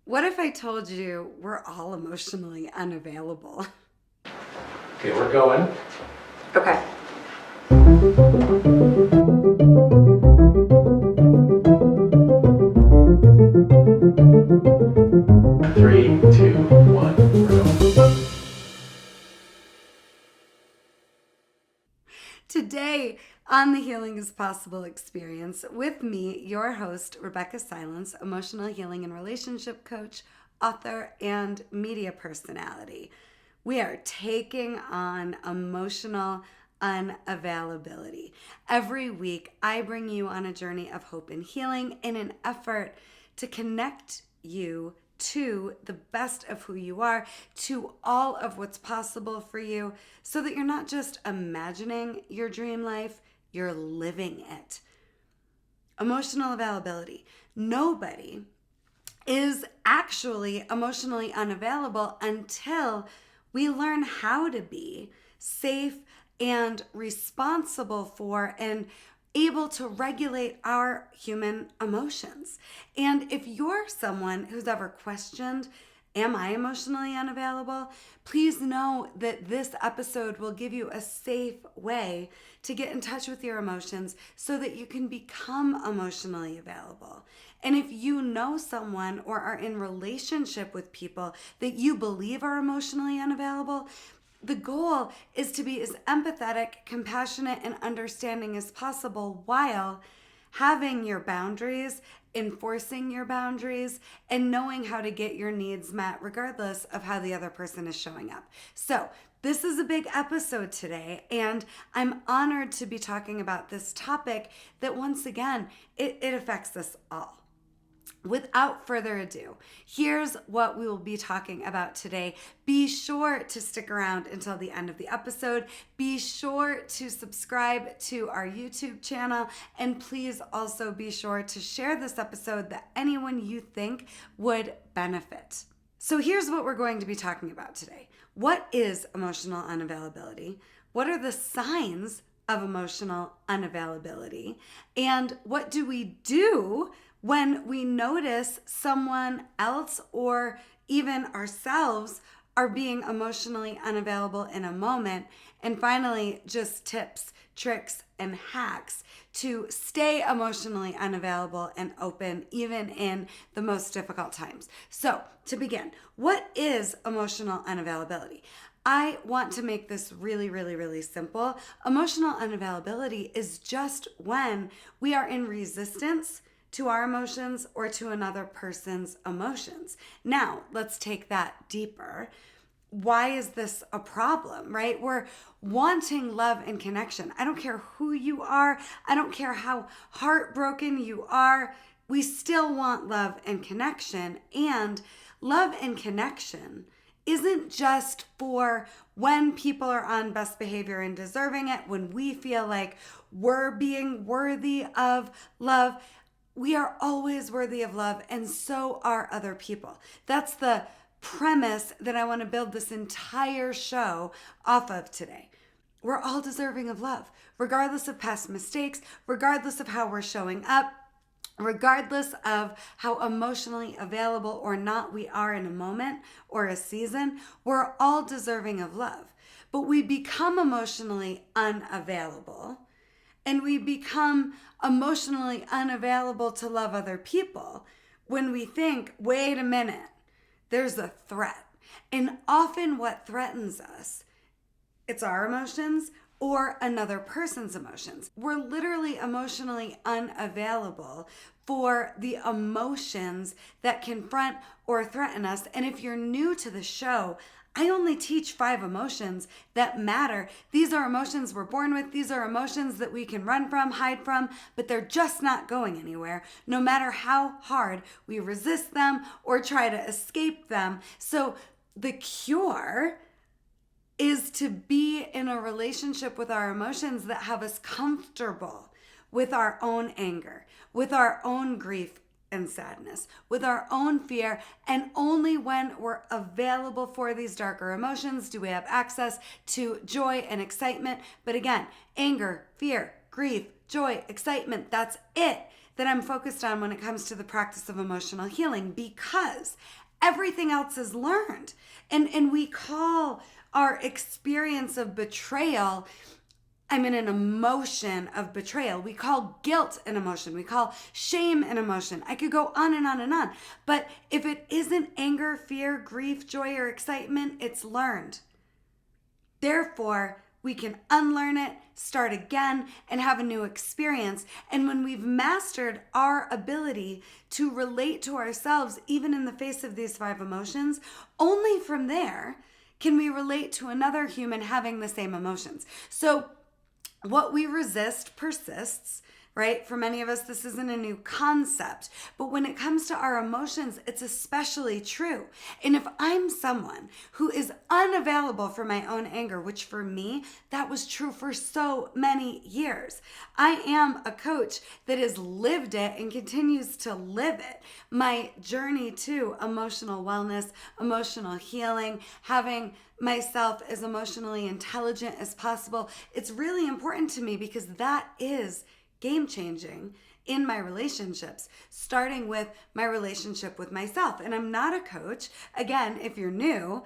What if I told you we're all emotionally unavailable? Okay, we're going. Okay. Three, two, one, we're going. Today on the Healing is Possible experience, with me, your host, Rebeccah Silence, emotional healing and relationship coach, author, and media personality. We are taking on emotional unavailability. Every week, I bring you on a journey of hope and healing in an effort to connect you to the best of who you are, to all of what's possible for you, so that you're not just imagining your dream life, you're living it. Emotional availability. Nobody is actually emotionally unavailable until we learn how to be safe and responsible for and able to regulate our human emotions. And if you're someone who's ever questioned, am I emotionally unavailable? Please know that this episode will give you a safe way to get in touch with your emotions so that you can become emotionally available. And if you know someone or are in relationship with people that you believe are emotionally unavailable, the goal is to be as empathetic, compassionate, and understanding as possible while having your boundaries, enforcing your boundaries, and knowing how to get your needs met regardless of how the other person is showing up. So, this is a big episode today, and I'm honored to be talking about this topic that, once again, it affects us all. Without further ado, here's what we will be talking about today. Be sure to stick around until the end of the episode. Be sure to subscribe to our YouTube channel. And please also be sure to share this episode that anyone you think would benefit. So here's what we're going to be talking about today. What is emotional unavailability? What are the signs of emotional unavailability? And what do we do when we notice someone else or even ourselves are being emotionally unavailable in a moment? And finally, just tips, tricks, and hacks to stay emotionally unavailable and open even in the most difficult times. So, to begin, what is emotional unavailability? I want to make this really, really, really simple. Emotional unavailability is just when we are in resistance to our emotions or to another person's emotions. Now, let's take that deeper. Why is this a problem, right? We're wanting love and connection. I don't care who you are. I don't care how heartbroken you are. We still want love and connection. And love and connection isn't just for when people are on best behavior and deserving it, when we feel like we're being worthy of love. We are always worthy of love, and so are other people. That's the premise that I want to build this entire show off of today. We're all deserving of love, regardless of past mistakes, regardless of how we're showing up, regardless of how emotionally available or not we are in a moment or a season. We're all deserving of love. But we become emotionally unavailable and we become emotionally unavailable to love other people when we think, wait a minute, there's a threat. And often what threatens us, it's our emotions or another person's emotions. We're literally emotionally unavailable for the emotions that confront or threaten us. And if you're new to the show, I only teach 5 emotions that matter. These are emotions we're born with. These are emotions that we can run from, hide from, but they're just not going anywhere, no matter how hard we resist them or try to escape them. So the cure is to be in a relationship with our emotions that have us comfortable with our own anger, with our own grief and sadness, with our own fear. And only when we're available for these darker emotions do we have access to joy and excitement. But again, anger, fear, grief, joy, excitement, that's it. that I'm focused on when it comes to the practice of emotional healing, because everything else is learned. And we call our experience of betrayal, I'm in an emotion of betrayal. We call guilt an emotion. We call shame an emotion. I could go on and on and on. But if it isn't anger, fear, grief, joy, or excitement, it's learned. Therefore, we can unlearn it, start again, and have a new experience. And when we've mastered our ability to relate to ourselves, even in the face of these 5 emotions, only from there can we relate to another human having the same emotions. So what we resist persists, right? For many of us, this isn't a new concept. But when it comes to our emotions, it's especially true. And if I'm someone who is unavailable for my own anger, which for me, that was true for so many years. I am a coach that has lived it and continues to live it. My journey to emotional wellness, emotional healing, having myself as emotionally intelligent as possible, it's really important to me because that is game changing in my relationships, starting with my relationship with myself. And I'm not a coach, again, if you're new,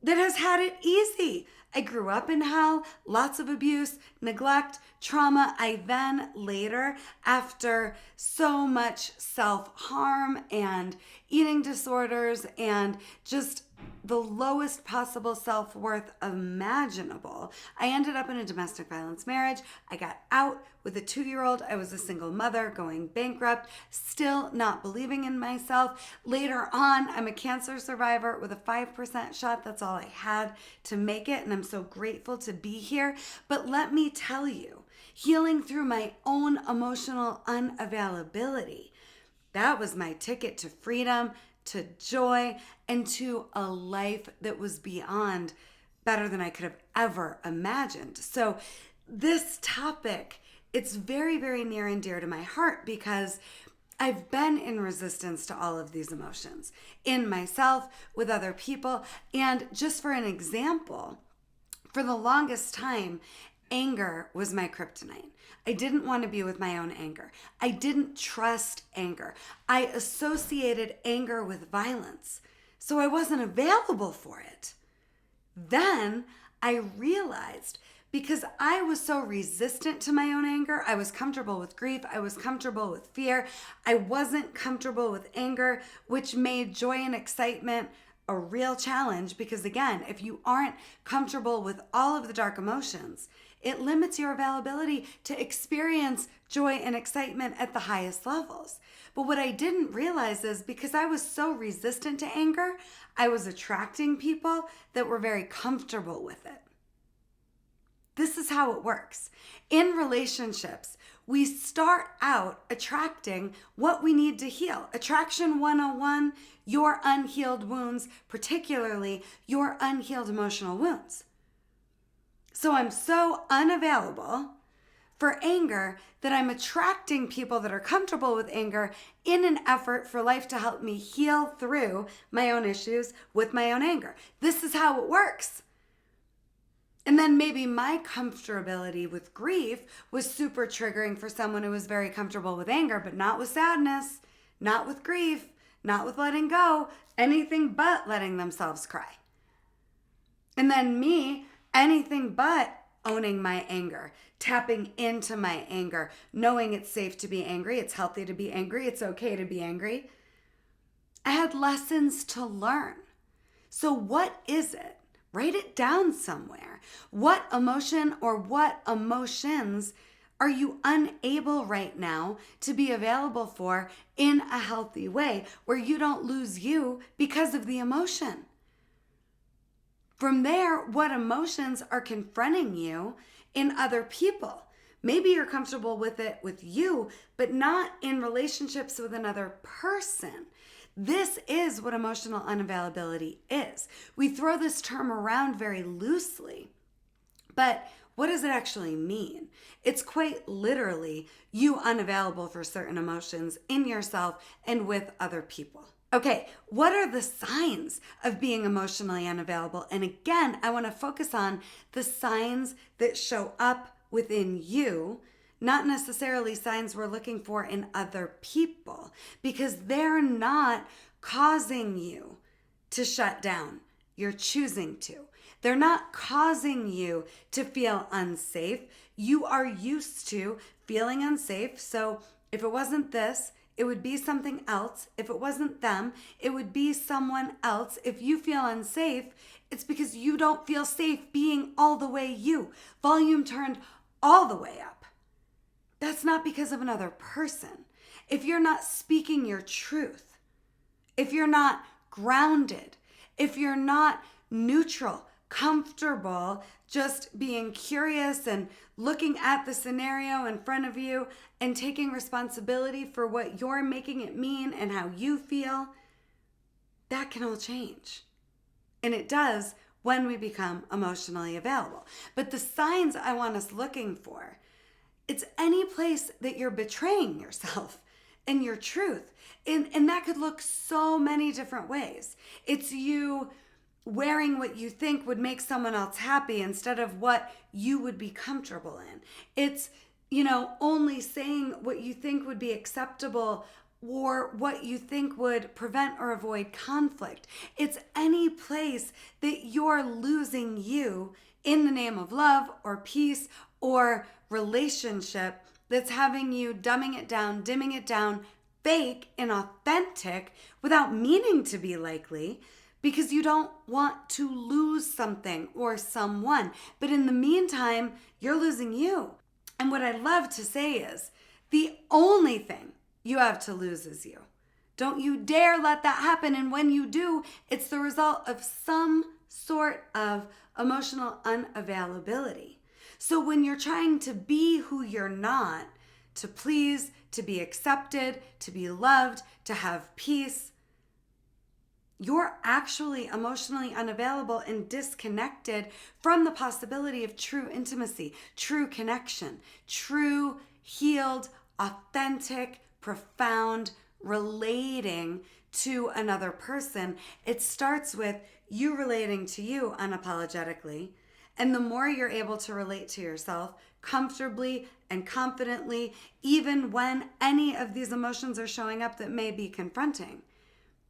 that has had it easy. I grew up in hell, lots of abuse, neglect, trauma. I then later, after so much self-harm and eating disorders and just the lowest possible self-worth imaginable, I ended up in a domestic violence marriage. I got out with a 2-year-old. I was a single mother going bankrupt, still not believing in myself. Later on, I'm a cancer survivor with a 5% shot. That's all I had to make it, and I'm so grateful to be here. But let me tell you, healing through my own emotional unavailability, that was my ticket to freedom, to joy, and to a life that was beyond better than I could have ever imagined. So this topic, it's very, very near and dear to my heart because I've been in resistance to all of these emotions in myself, with other people. And just for an example, for the longest time, anger was my kryptonite. I didn't want to be with my own anger. I didn't trust anger. I associated anger with violence, so I wasn't available for it. Then I realized, because I was so resistant to my own anger, I was comfortable with grief, I was comfortable with fear, I wasn't comfortable with anger, which made joy and excitement a real challenge, because again, if you aren't comfortable with all of the dark emotions, it limits your availability to experience joy and excitement at the highest levels. But what I didn't realize is, because I was so resistant to anger, I was attracting people that were very comfortable with it. This is how it works. In relationships, we start out attracting what we need to heal. Attraction 101, your unhealed wounds, particularly your unhealed emotional wounds. So I'm so unavailable for anger that I'm attracting people that are comfortable with anger in an effort for life to help me heal through my own issues with my own anger. This is how it works. And then maybe my comfortability with grief was super triggering for someone who was very comfortable with anger, but not with sadness, not with grief, not with letting go, anything but letting themselves cry. And then me, anything but owning my anger, tapping into my anger, knowing it's safe to be angry, it's healthy to be angry, it's okay to be angry. I had lessons to learn. So what is it? Write it down somewhere. What emotion or what emotions are you unable right now to be available for in a healthy way where you don't lose you because of the emotion? From there, what emotions are confronting you in other people? Maybe you're comfortable with it with you, but not in relationships with another person. This is what emotional unavailability is. We throw this term around very loosely, but what does it actually mean? It's quite literally you unavailable for certain emotions in yourself and with other people. Okay, what are the signs of being emotionally unavailable? And again, I want to focus on the signs that show up within you, not necessarily signs we're looking for in other people, because they're not causing you to shut down. You're choosing to. They're not causing you to feel unsafe. You are used to feeling unsafe. So if it wasn't this, it would be something else. If it wasn't them, it would be someone else. If you feel unsafe, it's because you don't feel safe being all the way you. Volume turned all the way up. That's not because of another person. If you're not speaking your truth, if you're not grounded, if you're not neutral, comfortable, just being curious and looking at the scenario in front of you and taking responsibility for what you're making it mean and how you feel, that can all change. And it does when we become emotionally available. But the signs I want us looking for, it's any place that you're betraying yourself and your truth. And that could look so many different ways. It's you wearing what you think would make someone else happy instead of what you would be comfortable in. It's, only saying what you think would be acceptable or what you think would prevent or avoid conflict. It's any place that you're losing you in the name of love or peace or relationship that's having you dumbing it down, dimming it down, fake and authentic without meaning to be likely, because you don't want to lose something or someone. But in the meantime, you're losing you. And what I love to say is the only thing you have to lose is you. Don't you dare let that happen. And when you do, it's the result of some sort of emotional unavailability. So when you're trying to be who you're not, to please, to be accepted, to be loved, to have peace, you're actually emotionally unavailable and disconnected from the possibility of true intimacy, true connection, true, healed, authentic, profound relating to another person. It starts with you relating to you unapologetically. And the more you're able to relate to yourself comfortably and confidently, even when any of these emotions are showing up that may be confronting,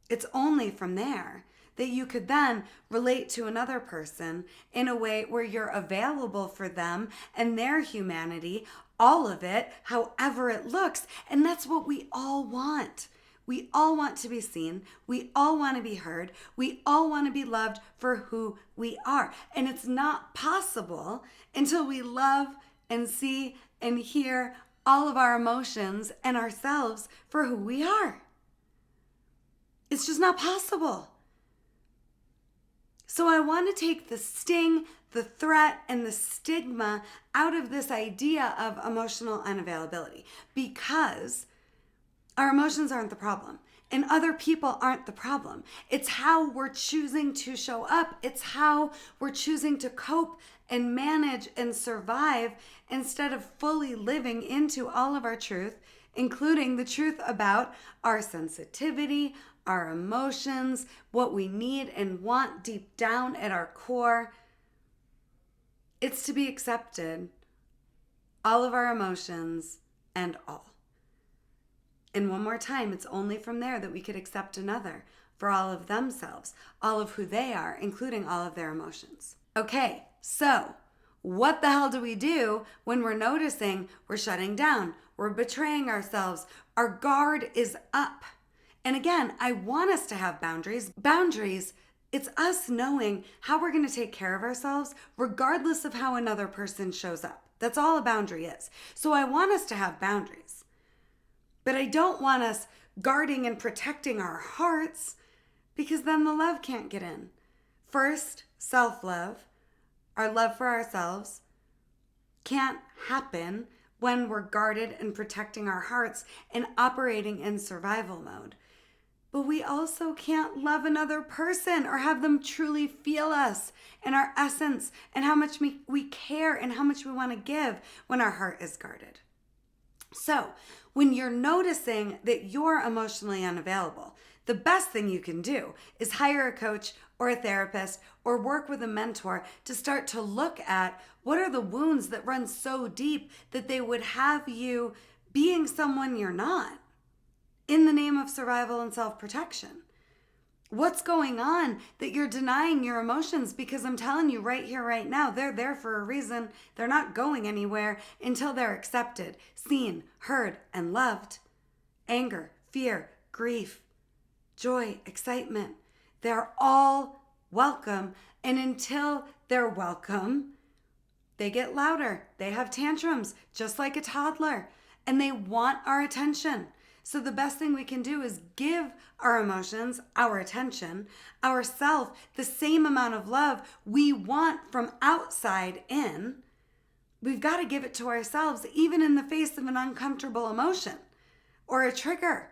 it's only from there that you could then relate to another person in a way where you're available for them and their humanity, all of it, however it looks. And that's what we all want. We all want to be seen. We all want to be heard. We all want to be loved for who we are. And it's not possible until we love and see and hear all of our emotions and ourselves for who we are. It's just not possible. So I want to take the sting, the threat, and the stigma out of this idea of emotional unavailability, because our emotions aren't the problem and other people aren't the problem. It's how we're choosing to show up. It's how we're choosing to cope and manage and survive instead of fully living into all of our truth, including the truth about our sensitivity, our emotions, what we need and want deep down at our core. It's to be accepted, all of our emotions and all. And one more time, it's only from there that we could accept another for all of themselves, all of who they are, including all of their emotions. Okay, so what the hell do we do when we're noticing we're shutting down, we're betraying ourselves, our guard is up? And again, I want us to have boundaries. Boundaries, it's us knowing how we're going to take care of ourselves regardless of how another person shows up. That's all a boundary is. So I want us to have boundaries. But I don't want us guarding and protecting our hearts, because then the love can't get in. First, self-love, our love for ourselves, can't happen when we're guarded and protecting our hearts and operating in survival mode. But we also can't love another person or have them truly feel us and our essence and how much we care and how much we want to give when our heart is guarded. So when you're noticing that you're emotionally unavailable, The best thing you can do is hire a coach or a therapist or work with a mentor to start to look at what are the wounds that run so deep that they would have you being someone you're not in the name of survival and self-protection. What's going on that you're denying your emotions? Because I'm telling you right here, right now, they're there for a reason. They're not going anywhere until they're accepted, seen, heard, and loved. Anger, fear, grief, joy, excitement, they're all welcome. And until they're welcome, they get louder. They have tantrums, just like a toddler, and they want our attention. So the best thing we can do is give our emotions, our attention, ourself, the same amount of love we want from outside in. We've got to give it to ourselves, even in the face of an uncomfortable emotion or a trigger.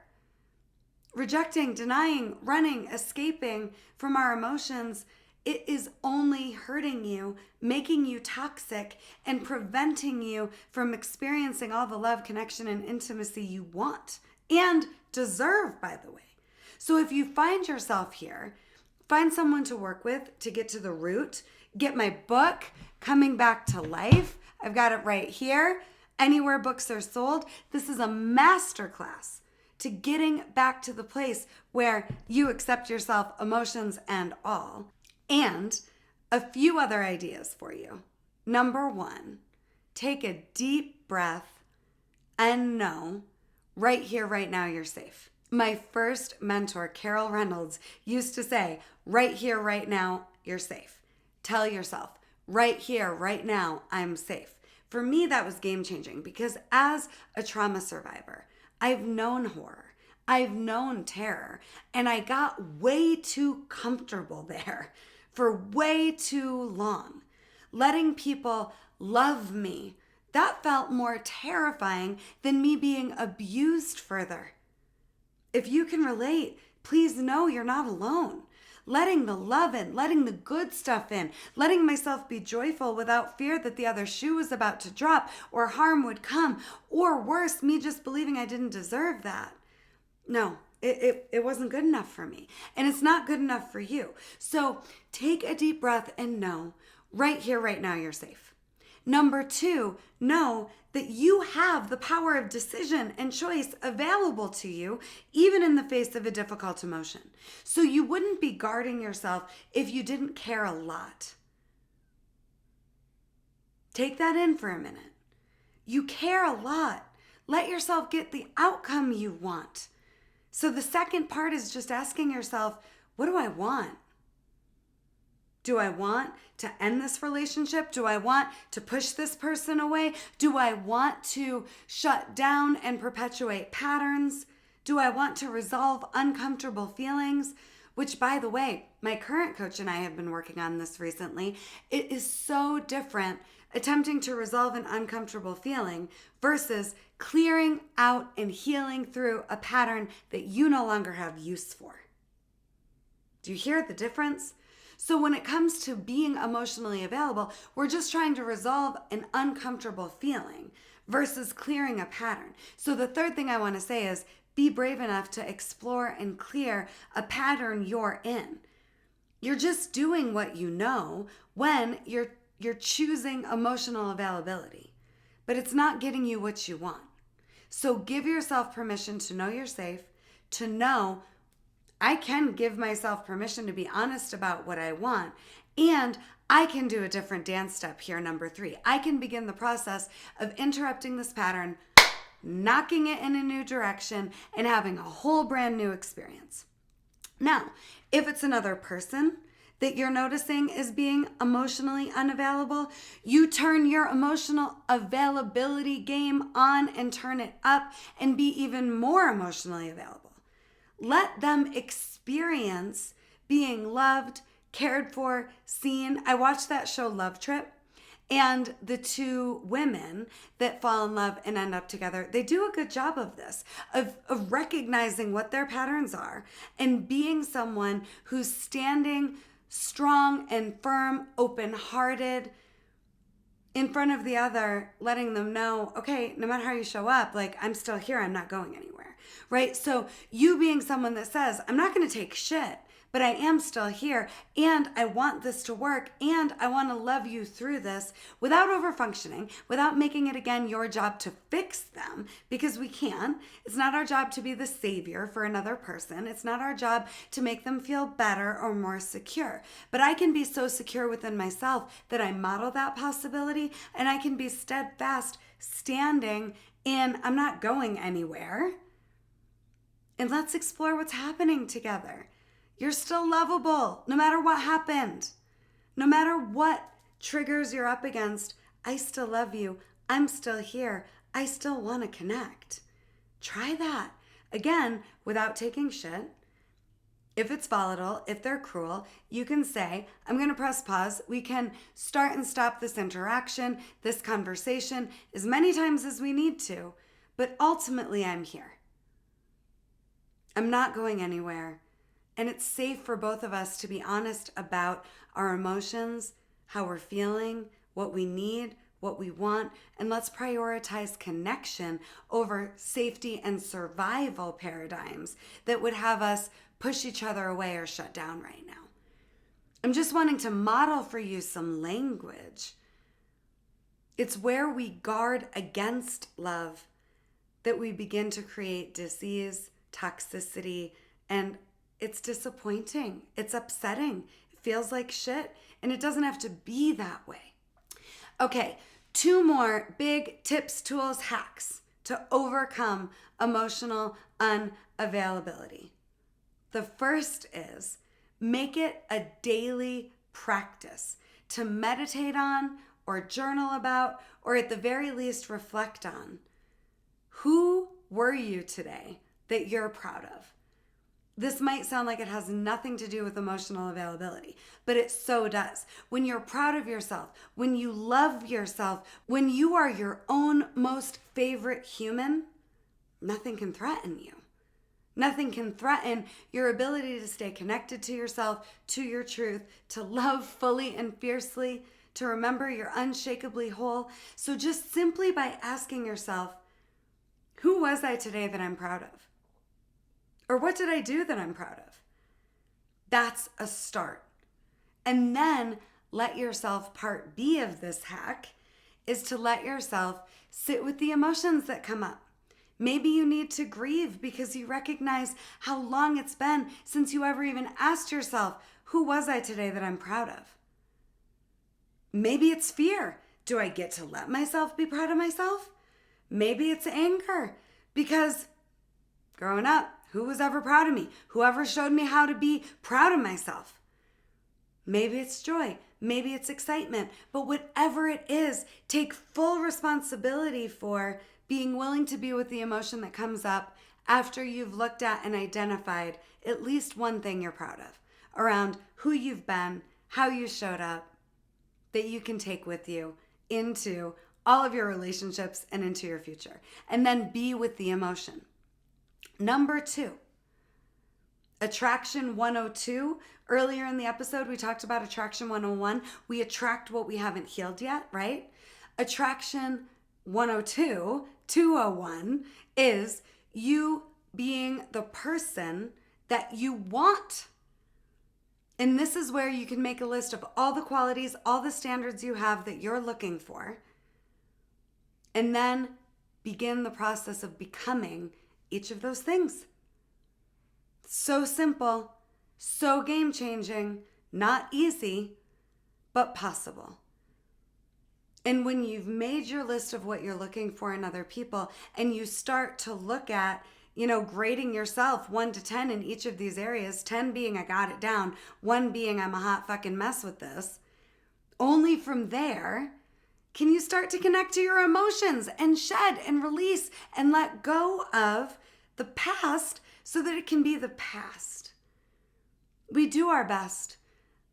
Rejecting, denying, running, escaping from our emotions, it is only hurting you, making you toxic, and preventing you from experiencing all the love, connection, and intimacy you want and deserve, by the way. So if you find yourself here, find someone to work with to get to the root. Get my book, Coming Back to Life. I've got it right here. Anywhere books are sold. This is a masterclass to getting back to the place where you accept yourself, emotions and all. And a few other ideas for you. Number 1, take a deep breath and know right here, right now, you're safe. My first mentor, Carol Reynolds, used to say, right here, right now, you're safe. Tell yourself, right here, right now, I'm safe. For me, that was game changing because as a trauma survivor, I've known horror. I've known terror, and I got way too comfortable there for way too long. Letting people love me, that felt more terrifying than me being abused further. If you can relate, please know you're not alone. Letting the love in, letting the good stuff in, letting myself be joyful without fear that the other shoe was about to drop or harm would come, or worse, me just believing I didn't deserve that. No, it wasn't good enough for me. And it's not good enough for you. So take a deep breath and know right here, right now, you're safe. Number 2, know that you have the power of decision and choice available to you, even in the face of a difficult emotion. So you wouldn't be guarding yourself if you didn't care a lot. Take that in for a minute. You care a lot. Let yourself get the outcome you want. So the second part is just asking yourself, what do I want? Do I want to end this relationship? Do I want to push this person away? Do I want to shut down and perpetuate patterns? Do I want to resolve uncomfortable feelings? Which, by the way, my current coach and I have been working on this recently. It is so different attempting to resolve an uncomfortable feeling versus clearing out and healing through a pattern that you no longer have use for. Do you hear the difference? So when it comes to being emotionally available, we're just trying to resolve an uncomfortable feeling versus clearing a pattern. So the third thing I want to say is be brave enough to explore and clear a pattern you're in. You're just doing what you know when you're choosing emotional availability, but it's not getting you what you want. So give yourself permission to know you're safe, to know I can give myself permission to be honest about what I want, and I can do a different dance step here, number 3. I can begin the process of interrupting this pattern, knocking it in a new direction, and having a whole brand new experience. Now, if it's another person that you're noticing is being emotionally unavailable, you turn your emotional availability game on and turn it up and be even more emotionally available. Let them experience being loved, cared for, seen. I watched that show Love Trip, and the 2 women that fall in love and end up together, they do a good job of this, of recognizing what their patterns are and being someone who's standing strong and firm, open-hearted in front of the other, letting them know, okay, no matter how you show up, like, I'm still here, I'm not going anywhere. right? So you being someone that says, I'm not going to take shit, but I am still here, and I want this to work, and I want to love you through this without overfunctioning, without making it again your job to fix them, because we can. It's not our job to be the savior for another person. It's not our job to make them feel better or more secure. But I can be so secure within myself that I model that possibility, and I can be steadfast, standing in, I'm not going anywhere. And let's explore what's happening together. You're still lovable, no matter what happened. No matter what triggers you're up against, I still love you. I'm still here. I still want to connect. Try that. Again, without taking shit. If it's volatile, if they're cruel, you can say, I'm going to press pause. We can start and stop this interaction, this conversation, as many times as we need to. But ultimately, I'm here. I'm not going anywhere. And it's safe for both of us to be honest about our emotions, how we're feeling, what we need, what we want, and let's prioritize connection over safety and survival paradigms that would have us push each other away or shut down right now. I'm just wanting to model for you some language. It's where we guard against love that we begin to create disease, toxicity, and it's disappointing. It's upsetting. It feels like shit. And it doesn't have to be that way. Okay, 2 more big tips, tools, hacks to overcome emotional unavailability. The first is make it a daily practice to meditate on or journal about, or at the very least reflect on. Who were you today that you're proud of? This might sound like it has nothing to do with emotional availability, but it so does. When you're proud of yourself, when you love yourself, when you are your own most favorite human, nothing can threaten you. Nothing can threaten your ability to stay connected to yourself, to your truth, to love fully and fiercely, to remember you're unshakably whole. So just simply by asking yourself, who was I today that I'm proud of? Or what did I do that I'm proud of? That's a start. And then let yourself, part B of this hack is to let yourself sit with the emotions that come up. Maybe you need to grieve because you recognize how long it's been since you ever even asked yourself, who was I today that I'm proud of? Maybe it's fear. Do I get to let myself be proud of myself? Maybe it's anger because growing up, who was ever proud of me? Whoever showed me how to be proud of myself? Maybe it's joy. Maybe it's excitement. But whatever it is, take full responsibility for being willing to be with the emotion that comes up after you've looked at and identified at least one thing you're proud of around who you've been, how you showed up, that you can take with you into all of your relationships and into your future. And then be with the emotion. Number 2, attraction 102. Earlier in the episode, we talked about attraction 101. We attract what we haven't healed yet, right? Attraction 102, 201 is you being the person that you want. And this is where you can make a list of all the qualities, all the standards you have that you're looking for, and then begin the process of becoming each of those things. So simple, so game-changing, not easy, but possible. And when you've made your list of what you're looking for in other people and you start to look at, grading yourself 1 to 10 in each of these areas, 10 being I got it down, 1 being I'm a hot fucking mess with this, only from there can you start to connect to your emotions and shed and release and let go of the past so that it can be the past. We do our best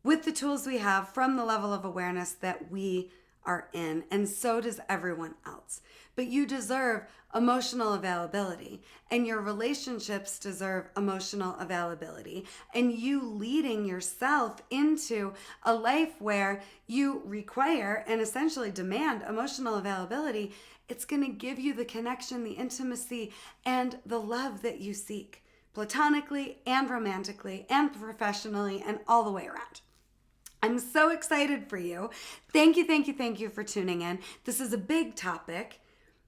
with the tools we have from the level of awareness that we are in, and so does everyone else. But you deserve emotional availability, and your relationships deserve emotional availability, and you leading yourself into a life where you require and essentially demand emotional availability it's going to give you the connection, the intimacy, and the love that you seek, platonically and romantically and professionally and all the way around. I'm so excited for you. Thank you for tuning in. This is a big topic.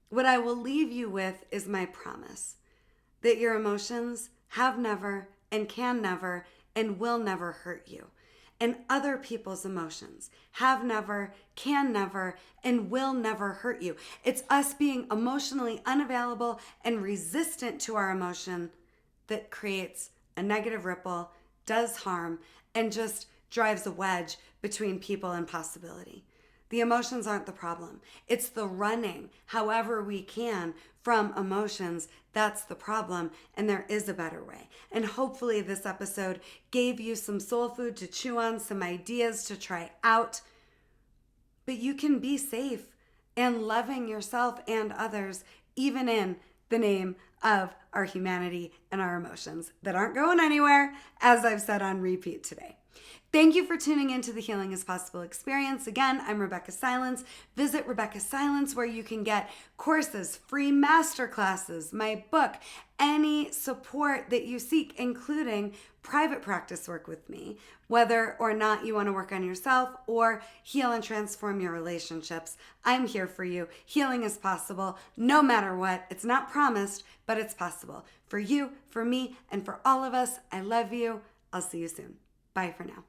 What I will leave you with is my promise that your emotions have never and can never and will never hurt you. And other people's emotions have never, can never, and will never hurt you. It's us being emotionally unavailable and resistant to our emotion that creates a negative ripple, does harm, and just drives a wedge between people and possibility. The emotions aren't the problem. It's the running, however we can, from emotions. That's the problem, and there is a better way. And hopefully this episode gave you some soul food to chew on, some ideas to try out. But you can be safe and loving yourself and others, even in the name of our humanity and our emotions that aren't going anywhere, as I've said on repeat today. Thank you for tuning into the Healing is Possible experience. Again, I'm Rebeccah Silence. Visit Rebeccah Silence where you can get courses, free masterclasses, my book, any support that you seek, including private practice work with me, whether or not you want to work on yourself or heal and transform your relationships. I'm here for you. Healing is possible no matter what. It's not promised, but it's possible for you, for me, and for all of us. I love you. I'll see you soon. Bye for now.